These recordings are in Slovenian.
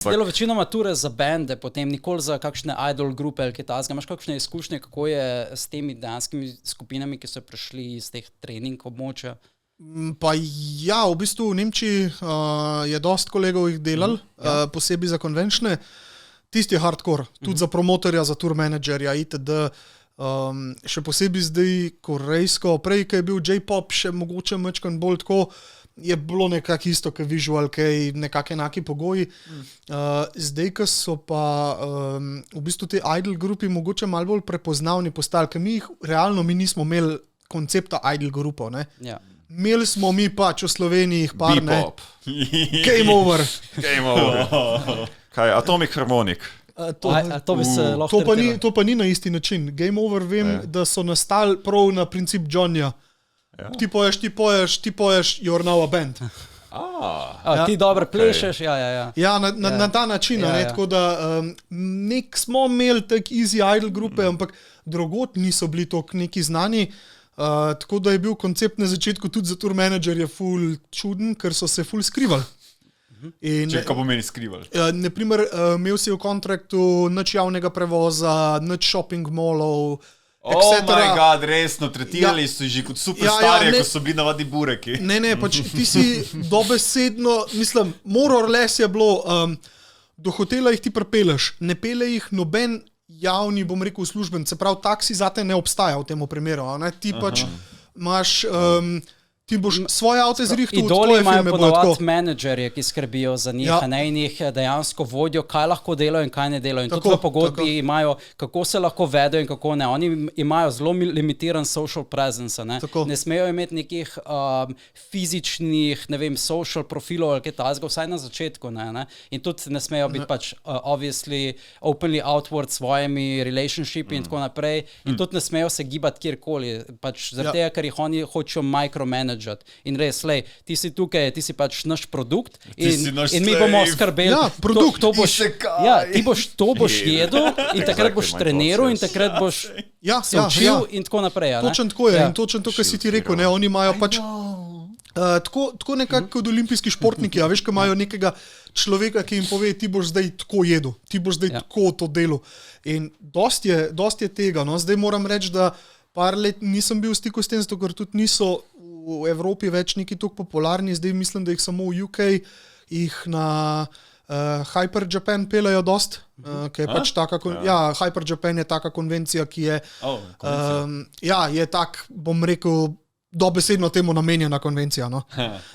Delo večinoma ture za bende, potem nikoli za kakšne idol grupe ali kaj takega. Imaš kakšne izkušnje, kako je s temi dejanskimi skupinami, ki so prišli iz teh trening območja? Pa ja, v bistvu v Nemčiji je dost kolegov jih delal, posebej za konvenčne. Tisti je hardcore, tudi za promotorja, za tour managerja, itd. Še posebej zdaj korejsko, prej, ko je bil J-pop, še mogoče mečkan bolj tako, je bilo nekako isto, kot visual, kaj nekako enaki pogoji. Zdaj, ko so pa v bistvu te idol grupi mogoče malo bolj prepoznavni postali, ker mi nismo imeli koncepta idol grupov, ne? Ja. Imeli smo mi pač v Sloveniji par, ne? Bebop. Game over. Game over. Kaj, Atomic Harmonic. To bi se lahko To pa ni na isti način. Game over vem, da so nastali prav na princip Johnnyja. Ja. Ti poješ, you're now a band. Ti dobro plešeš, ja. Ja, na ta način, ne, tako da smo imeli tak easy idol grupe, ampak drugot niso bili toliko neki znani, tako da je bil koncept na začetku tudi za tour managerje ful čuden, ker so se ful skrivali. Če kaj pomeni skrivali? Naprimer, imel si v kontraktu nič javnega prevoza, nič shopping mallov, Oh my god, resno, tretirali so jih že kot superstarje, ko so bili navadni bureki. Ne, pač ti si dobesedno, mislim, more or less je bilo, do hotela jih ti pripeleš, ne pele jih noben javni, bom rekel, uslužben, se pravi, taksi zate ne obstaja v tem primeru, ne? Ti pač imaš... Ti boš svoje avto zrihtal v tvoje filme. Idoli imajo ponovati menedžerje, ki skrbijo za njih, a ne in jih dejansko vodijo, kaj lahko delajo in kaj ne delajo. In tudi v pogodbi imajo, kako se lahko vedo in kako ne. Oni imajo zelo limitiran social presence, ne? Ne smejo imeti nekih fizičnih, ne vem, social profilov ali kaj takega, vsaj na začetku, ne? In tudi ne smejo biti pač obviously openly outward svojimi relationshipi in tako naprej. In tudi ne smejo se gibati kjerkoli, pač zaradi tega, ker jih oni hočejo micromanage. In res, lej, ti si tukaj, ti si pač naš produkt in mi bomo skrbeli. Ja, produkt. Ti boš jedel in takrat boš treniral in takrat boš se učil in tako naprej. Točno tako je in točno to, kar si ti rekel. Ne, oni imajo pač tako nekako kot olimpijski športniki, a veš, ko imajo nekega človeka, ki jim pove, ti boš zdaj tako jedel, ti boš zdaj tako to delal. In dost je tega. No. Zdaj moram reči, da par let nisem bil v stiku s tem, zato ker tudi niso v Evropi več neki toliko popularni, zdaj mislim, da jih samo v UK, jih na Hyper Japan pelejo dost, ki je pač taka, Hyper Japan je taka konvencija, ki je, je tak, bom rekel, dobesedno temu namenjena konvencija, no.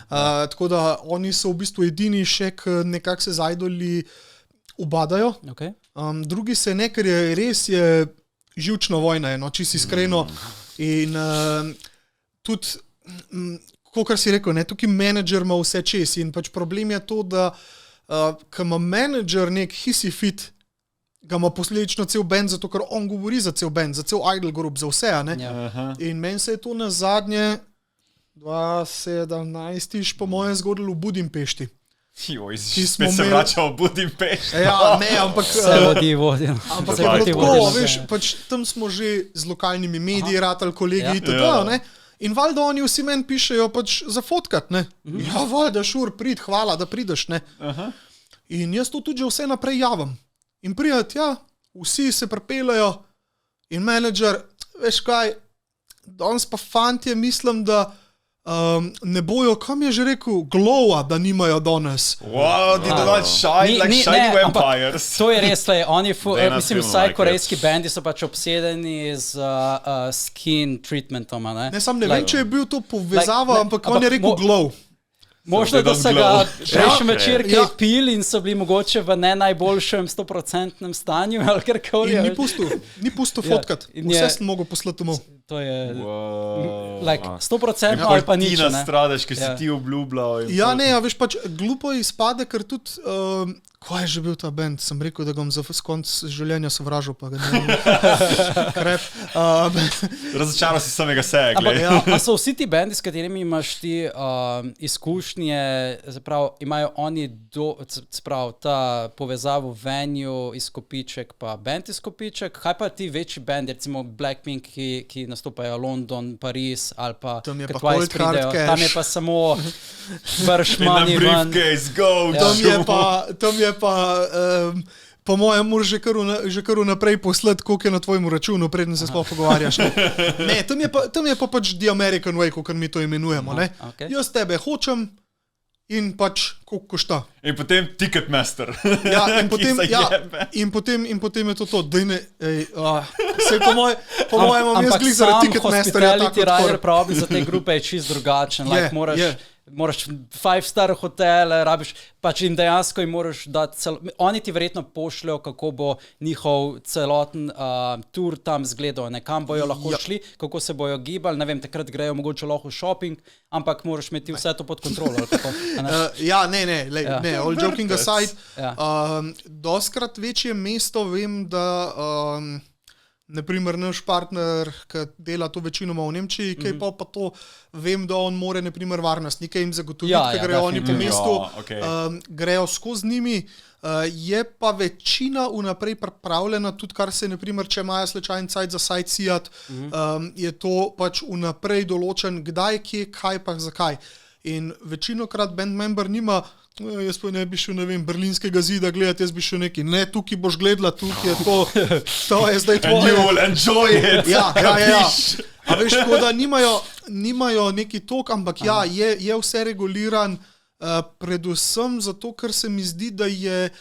Tako da oni so v bistvu edini še, nekako se z idoli ubadajo, drugi se ne, ker je res živčna vojna, no, čisto iskreno in tudi kakor si rekel, ne, tukaj menedžer ima vse čez in pač problem je to, da ko ima menedžer nek hissy fit, ga ima posledično cel band, zato ker on govori za cel band, za cel idol group, za vse, ne. In meni se je to na zadnje 2017 po moje zgodilo v Budimpešti. Spet se vračal v Budimpešti. Ja, ne, ampak Ampak je bilo tako, veš, pač tam smo že z lokalnimi mediji ratali kolegi itd., ne. In valjda oni vsi meni pišejo pač za fotkat, ne. Ja, valjda, prid, hvala, da prideš, ne. In jaz to tudi že vse naprej javim. In prijat, vsi se pripeljajo in menedžer, veš kaj, danes pa fantje mislim, da ne bojo, kam je že rekel, glowa, da nimajo danes. Wow, they do not shine like shiny vampires. To je res, oni, mislim, vsaj korejski bendi so pač obsedeni z skin treatmentom, ne? Ne, sam ne vem, če je bil to povezava, ampak on je rekel glow. Možno, da so ga prejšnji večer kaj pili in so bili mogoče v ne najboljšem 100% stanju, ali karkoli. In ni pustil fotkat, vse sem mogel poslati domov. To je 100% ali pa nič, ne? Ti nastradaš, ker si ti obljubljal. Ja, ne, veš pač, glupo izpade, ker tudi, kaj je že bil ta band? Sem rekel, da ga bom za konc življenja sovražil, pa ga ne. Krep. Razočaral si samega sebe, gled. A so vsi ti bendi, s katerimi imaš ti izkušnje, zapravo, imajo oni ta povezavo venue izkopiček pa band izkopiček, kaj pa ti večji bendi, recimo Blackpink, ki nastopajo London, Pariz ali pa tam je pa Cold Hard Cash. Tam je pa samo vrš money ven. Briefcase, go! Tam je pa po mojem moraš že kar vnaprej poslati, koliko je na tvojem računu, preden se sploh pogovarjaš. Ne, tam je pa pač The American Way, kot mi to imenujemo. Ne? Okay. Jaz tebe hočem in pač koliko košta. In potem Ticketmaster. Ja, in potem je to. Dejne, sej po mojem imam jaz glih zaradi Ticketmasterja. Ampak sam hospitality problem za te grupe je čist drugačen. Moraš 5-star hotele, rabiš pač in dejansko jim moraš dati oni ti verjetno pošljajo, kako bo njihov celoten tur tam zgledal, kam bojo lahko šli, kako se bojo gibali, ne vem, takrat grejo mogoče lahko shopping, ampak moraš imeti vse to pod kontrolo. Ne, all joking aside, doskrat večje mesto vem, da naprimer naš partner, ki dela to večinoma v Nemčiji, kaj pa to vem, da on more naprimer varnostnike jim zagotoviti, ker grejo oni po mestu, grejo skozi njimi, je pa večina vnaprej pripravljena, tudi kar se naprimer, če imajo slučajen cajt za sightsijat, je to pač vnaprej določen, kdaj, kje, kaj pa zakaj. In večinokrat band member nima, jaz pa ne bi šel, ne vem, Berlinskega zida gledati, jaz bi šel neki, ne, tukaj boš gledala, tukaj je to je zdaj tvoje. And you will enjoy it. Ja. A veš, tako da nimajo neki tok, ampak je vse reguliran, predvsem zato, ker se mi zdi, da je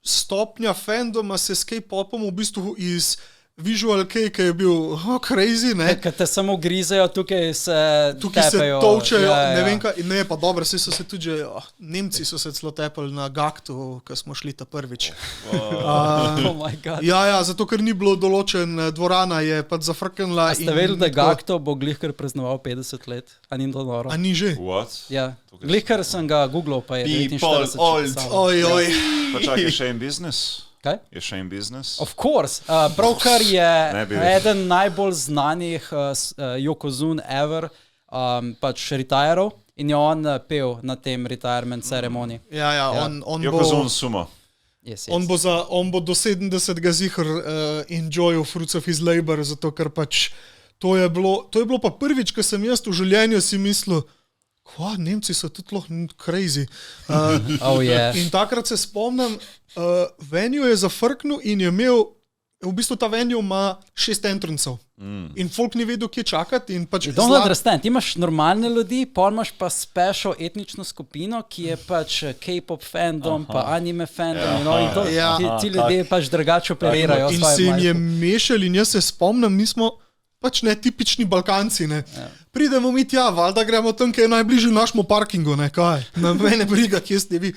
stopnja fandoma se s K-popom v bistvu iz Visual Kei, ki je bil crazy, ne? Kaj te samo grizejo, tukaj se tepejo. Tolčejo, ne vem kaj, ne, pa dobro, so se tudi že, Nemci so se celo tepali na Gaktu, ko smo šli ta prvič. Oh my God. Ja, zato ker ni bilo določen, dvorana je pač zafrknila. A ste vedeli, da Gakto bo glihkar praznoval 50 let? A ni to noro? A ni že? What? Ja, glihkar sem ga googlal, pa je 49. Oj. Pa čak, je še in biznis? Kaj? Je še in biznis? Of course. Broker je eden najbolj znanih Yokozun ever, pač retiral in je on pel na tem retirement ceremoniji. Ja. On Yokozun sumo. Yes. On bo do 70. zihr enjoyal fruits of his labor, zato ker pač to je bilo pa prvič, ko sem jaz v življenju si mislil, Nemci so tudi lahko crazy. In takrat se spomnim, venue je zafrknil in je imel, v bistvu ta venue ima 6 entrancev. In folk ni vedel, kje čakati. In pač don't understand, ti imaš normalne ljudi, pa imaš pa special etnično skupino, ki je pač K-pop fandom, pa anime fandom, in to, ti ljudje pač drugače operirajo. In se jim je mešali in jaz se spomnim, nismo pač ne tipični Balkanci, ne. Pridemo mi tja, valjda gremo tam, ki je najbližji našemu parkingu, ne, kaj. Na mene briga, kje ste vi.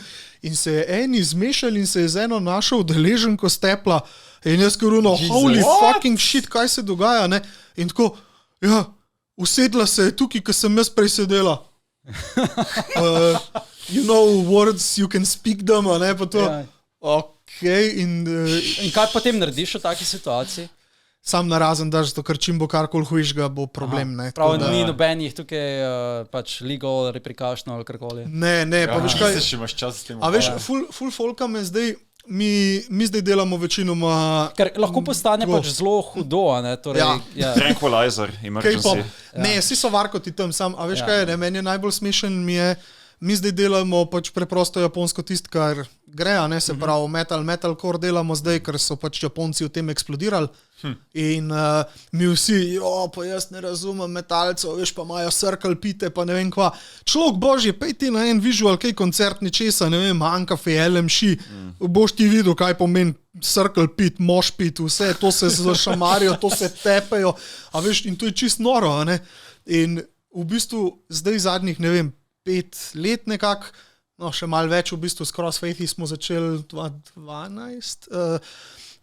In se je eni zmešali in se je z eno našo udeleženko stepla in jaz koruno, holy fucking shit, kaj se dogaja, ne. In tako, usedla se je tukaj, ko sem jaz prej sedela. You know words, you can speak them, ne, pa to. Okay, in kaj potem narediš v taki situaciji? Sam narazen daš, zato ker čim bo karkoli hujšga, bo problem. Prav, ni nobenih tukaj pač legal, reprikašno ali karkoli. Ne, pa veš kaj. Misliš, imaš čas s tem. A veš, full folka me zdaj, mi zdaj delamo večinoma. Ker lahko postane pač zelo hudo, ne? Torej, Tranquilizer, emergency. Ne, vsi so varkoti tam, sam, a veš kaj je, meni je najbolj smešen mi zdaj delamo pač preprosto japonsko tist, kar gre, ne, se pravi metalcore delamo zdaj, ker so pač Japonci v tem eksplodirali. In mi vsi, pa jaz ne razumem metalcev, veš, pa imajo circle pite, pa ne vem kva. Človek božje, pej ti na en visual kej koncert nečesa, ne vem, Ankafe, LMŠ, boš ti videl, kaj pomeni circle pit, mosh pit, vse, to se zašamarijo, to se tepejo, a veš, in to je čist noro, ne. In v bistvu zdaj zadnjih, ne vem, 5 let nekako, še malo več, v bistvu s Crossfaith smo začeli 2012,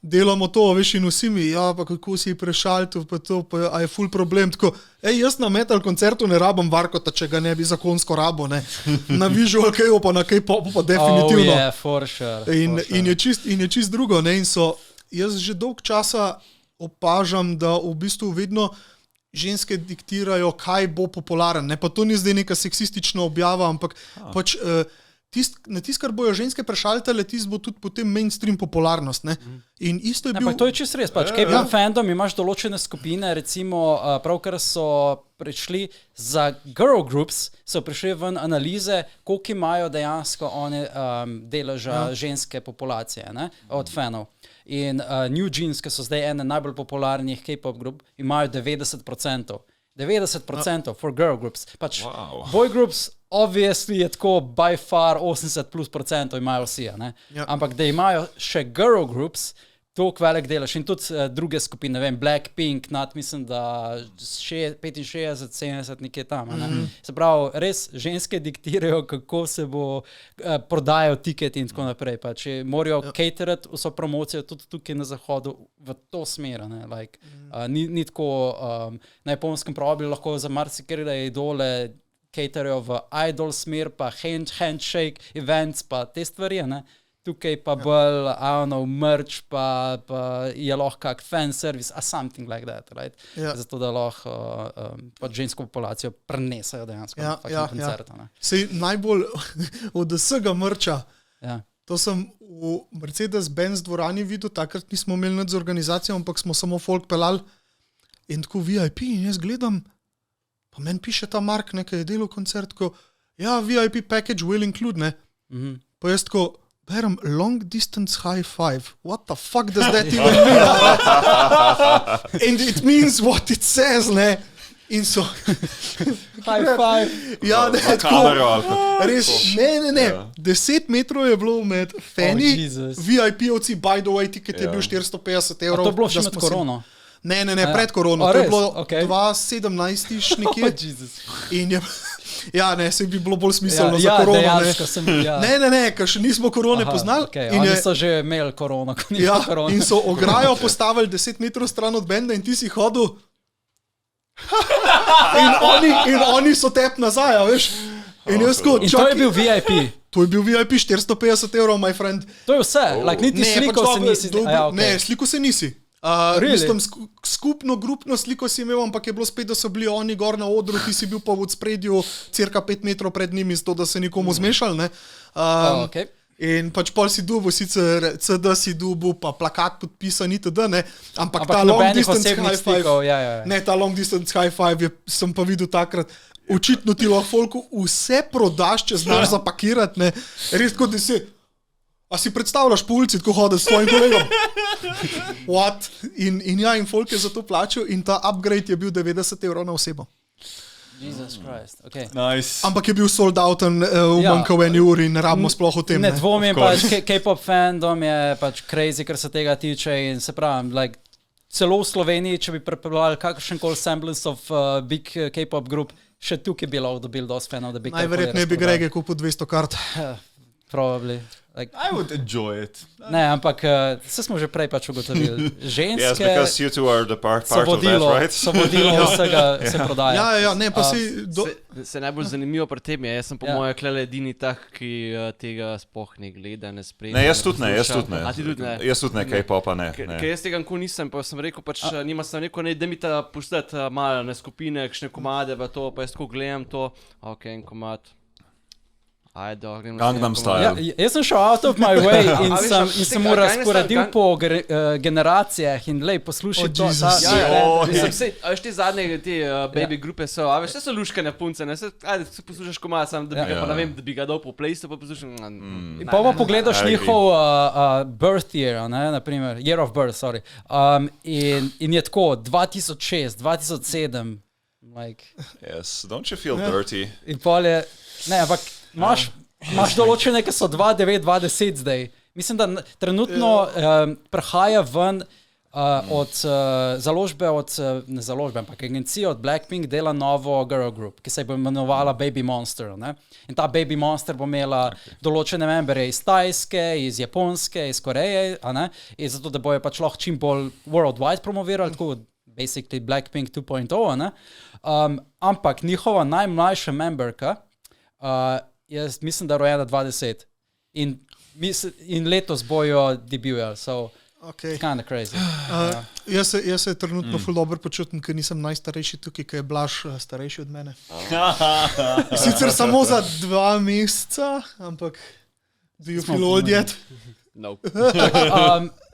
delamo to, veš, in vsi mi, pa kako si prešaltil, pa to, pa je ful problem, tako, jaz na metal koncertu ne rabim varkota, če ga ne bi zakonsko rabo, ne, na visual keju, pa na K-popu, pa definitivno. For sure. In je čist drugo, ne, in jaz že dolg časa opažam, da v bistvu vedno ženske diktirajo, kaj bo popularen. Ne? Pa to ni zdaj neka seksistična objava, ampak pač na tist, kar bojo ženske prešaltale, tist bo tudi potem mainstream popularnost. Ne? In isto je bil... To je čisto res. K-pop fandom imaš določene skupine, recimo pravkar so prišli za girl groups, so prišli ven analize, koliko imajo dejansko one deleža ženske populacije, ne? Od fanov. In New Jeans, ki so zdaj ene najbolj popularnih K-pop grup, imajo 90%. 90% for girl groups. Boy groups, obviously, je tako by far 80+% imajo vsi, ne? Ampak da imajo še girl groups, toliko velik delež in tudi druge skupine, ne vem, Blackpink, mislim, da 65-70 nekje tam. Ne? Se pravi, res ženske diktirajo, kako se bo prodajajo tiketi in tako naprej. Če morajo caterati vso promocijo tudi tukaj na zahodu v to smer. Like, ni tako, na japonskem pravi lahko za marsikere idole caterajo v idol smer, pa handshake events, pa te stvari, ne? Tukaj pa bolj, merch, pa je lahko kak fan service, something like that, right? Zato, da lahko žensko populacijo prenesajo dejansko na koncert. Sej najbolj od vsega merča, to sem v Mercedes-Benz dvorani videl, takrat nismo imeli nič z organizacijo, ampak smo samo folk pelali in tako VIP in jaz gledam, pa meni piše ta Mark, nekaj je delal koncert, ko, VIP package will include, ne? Pa jaz tako, berem long distance high five. What the fuck does that even mean? And it means what it says, ne? In so... high five. Ja, ne, tako. Res, ne. 10 metrov je bilo med fani, VIP-ovci, by the way, tiket je bil 450 €. A to bilo še med korono? Ne, pred korono. To je bilo 2017 nekje. In je... Ja, ne, se bi bilo bolj smiselno za korono. Ne, ker še nismo korone poznali. Oni so že imeli korono, ko nismo korone. In so ograjo postavili 10 metrov stran od benda in ti si hodil. in oni so tep nazaj, veš. In to je bil VIP. To je bil VIP, 450 €, my friend. To je vse, niti sliko se nisi. Ne, sliko se nisi. Mislim, skupno, grupno sliko si imel, ampak je bilo spet, da so bili oni gor na odru, ti si bil pa v odspredju cirka 5 metrov pred njimi, zato da se nikomu zmešal, ne. In pač pol si dubu, sicer CD si dubu, pa plakat podpisan itd., ne, ampak ta long distance high five, ne, ta long distance high five sem pa videl takrat, očitno ti lahko folku vse prodaš, če znaš zapakirati, ne, res tako, da si... A si predstavljaš po ulici, tako hoditi s tvojim kolegom? What? In folk je za to plačal in ta upgrade je bil 90 € na osebo. Jesus Christ, okay. Nice. Ampak je bil sold out v manjka v eni uri in rabimo sploh o tem. Ne dvomim, pač K-pop fandom je pač crazy, kar se tega tiče in se pravim, like, celo v Sloveniji, če bi prepeljali kakršenkoli semblance of big K-pop group, še tukaj bi lahko dobili dosti fanov, da bi najverjetneje bi Grege kupil 200 kart. Probably. Like, I would enjoy it. Ne, ampak se smo že prej pač ugotovili. Ženske... Yes, because you two are the part of that, right? So vodilo vsega se prodaja. Ja, ne, pa si... Se najbolj zanimivo pri tem je, jaz sem po moje klele edini tak, ki tega sploh ne gleda, ne spremlja. Ne, jaz tudi ne. A ti tudi ne? Jaz tudi ne, K-popa ne. Ker jaz tega nikoli nisem, pa sem rekel, pač nima sem rekel, da mi ta pustiti malo na skupine, kakšne komade, pa to, pa jaz tako gledam to, ok, en komad. Gangnam Style. Jaz sem šel out of my way in sem mu razporedil po generacijah in lej, poslušaj to. A veš, te zadnje baby grupe so, a veš, vse so luškane punce, ne, ajde, poslušaš komad sam, da bi ga pa ne vem, da bi ga dal po playlistu, pa poslušam. In pa pogledaš njihov birth year, ne, naprimer, year of birth, sorry. In je tako, 2006, 2007, like... Yes, don't you feel dirty? In pol je, ne, ampak Imaš določene, ki so 2.9-2.10 zdaj. Mislim, da trenutno prehaja ven od založbe, ne založbe, ampak agencija od Blackpink dela novo girl group, ki se bo imenovala Baby Monster. Ne? In ta Baby Monster bo imela določene membre iz Tajske, iz Japonske, iz Koreje, a ne? In zato, da bojo pač lahko čim bolj worldwide promovirali, tako basically Blackpink 2.0, ne? Ampak njihova najmlajša memberka, jaz mislim, da rojena 20 in letos bojo debujali. So, Okay. Kind of crazy. Jaz se trenutno ful dobro počutim, ker nisem najstarejši tukaj, ker je Blaž starejši od mene. Sicer samo za 2 meseca, ampak do you feel old yet? No.